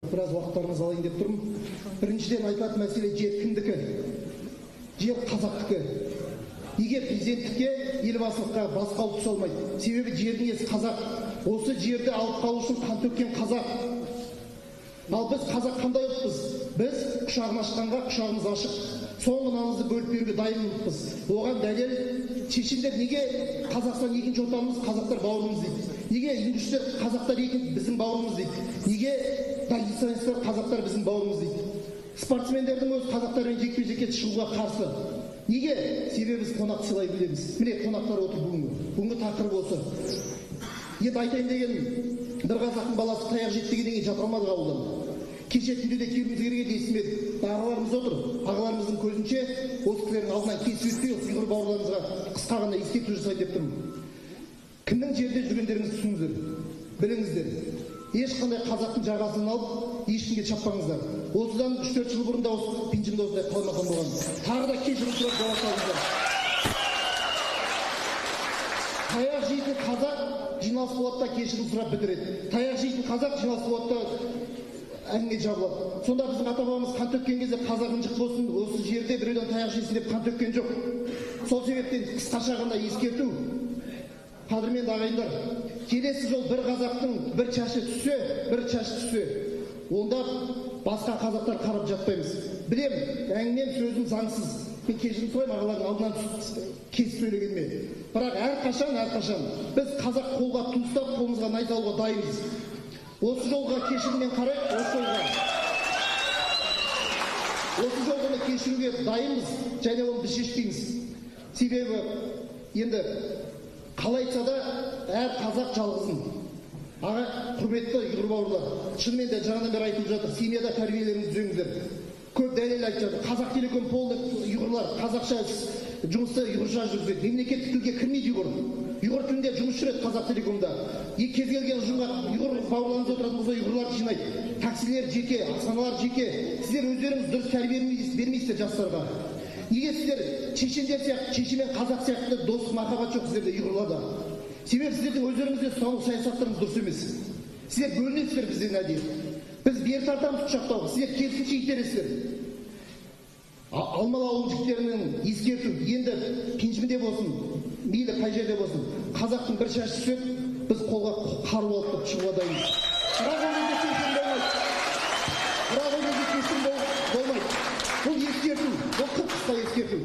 Biraz уақыттарыңызды алайын деп тұрмын. Біріншіден айтатын мәселе жер кімдікі? Жер қазақтікі. Неге президенттікке, елбасылыққа басқа ұлт салмайды? Себебі жердің иесі қазақ. Осы жерді алып қалу үшін қан төккен қазақ. Ал біз қазақ қандай ұлтпыз? Біз құшағын ашқанға құшағымыз ашық. Соңғы нанымызды бөліп беруге дайын ұлтпыз. Оған дәлел шешендер неге Қазақстан екінші отанымыз, қазақтар бауырымыз дейді? Неге индустриялар қазақтар біздің бауырымыз дейді? Неге дагестанецтер қазақтар біздің бауырымыз дейді? Спортсмендердің өз қазақтармен жекпе-жекке шығуға қарсы. Неге? Себебі біз қонақ сыйлай білеміз. Міне қонақтар отыр бүгінгі тақырып осы. Енді айтайын дегенім, бір қазақтың баласы таяқ жеді дегеннен кейін жата алмадық ауылдан. Кеше түнде де келуіміз керек еді, естімедік. Ағаларымыз отыр. Ағаларымыздың көзінше осы кісілердің алдынан кесіп өтпей, осы ұйғыр бауырларымызға қысқа ғана ескерту жасайын деп тұрмын. Кімнің жерде жүргендеріңізді түсініңіздер, біліңіздер. Ешқандай қазақтың жағасын алып, ешкімге шаппаңыздар. Осыдан 3-4 жыл бұрын да осы пинжімде осындай қалмақан болған. Тағы да кешірім сұрап жауап алыңыздар. Таяқ жейтін қазақ жиналыс болады да кешірім сұрап бітіреді. Таяқ жейтін қазақ жиналыс болады да әңгіме жабылады. Сонда біздің ата-бабамыз қан төккен кезде қазақ ынжық болсын, осы жерде біреуден таяқ жейсін деп қан төккен жоқ. Сол себептен қысқаша ғана ескерту. Қадірменді ағайындар, келесі жол бір қазақтың бір шашы түссе, онда басқа қазақтар қарап жатпаймыз. Білем, әңгімем сөзім заңсыз. Мен кешірім сұраймын ағалардың алдынан кесіп сөйлегеніме. Бірақ әрқашан біз қазақ қолға ту ұстап, қолымызға найза алуға дайынбыз. Осы жолға кешіріммен қарайық, осы жолға кешіруге дайынбыз, және оны біз шешпейміз. Себебі енді қалай айтса да әр қазақ жалғызын. Аға, құрметті ұйғыр бауырлар, шынымен де жаңадан бері айтылып жатыр, семьяда тәрбиелеріңізді түзеңіздер. Көп дәлел айтып жатыр. Қазақ телеком полный ұйғырлар қазақша жұмысты ұйғырша жүргізеді. Мемлекеттік тілге кірмейді ұйғыр. Ұйғыр тілінде жұмыс жүреді қазақ телекомда. Кез келген ұжымға ұйғыр бауырларымыз отыратын болса ұйғырларды жинайды. Таксилер жеке, асханалар жеке. Сіздер өздеріңіз дұрыс тәрбие бермейсіздер жастарға. Неге сіздер шешендер сияқты, шеше мен қазақ сияқты достық махаббат жоқ сіздерде ұйғырларда? Себебі сіздердің өздеріңізде соңғы саясаттарыңыз дұрыс емес. Сіздер бөлінесіздер бізден әдейі. Біз бері тартамыз құшақтауға, сіздер керісінше итересіздер. Алмалы ауыл жігіттерінің ескерту, енді пенжімде болсын, мейлі қай жерде болсын, қазақтың бір шашы түсіп, біз қолға қару алып шығуға дайынбыз. Бірақ ол кезде кесім болмайды. Бұл ескерту, бұл қысқа ескерту.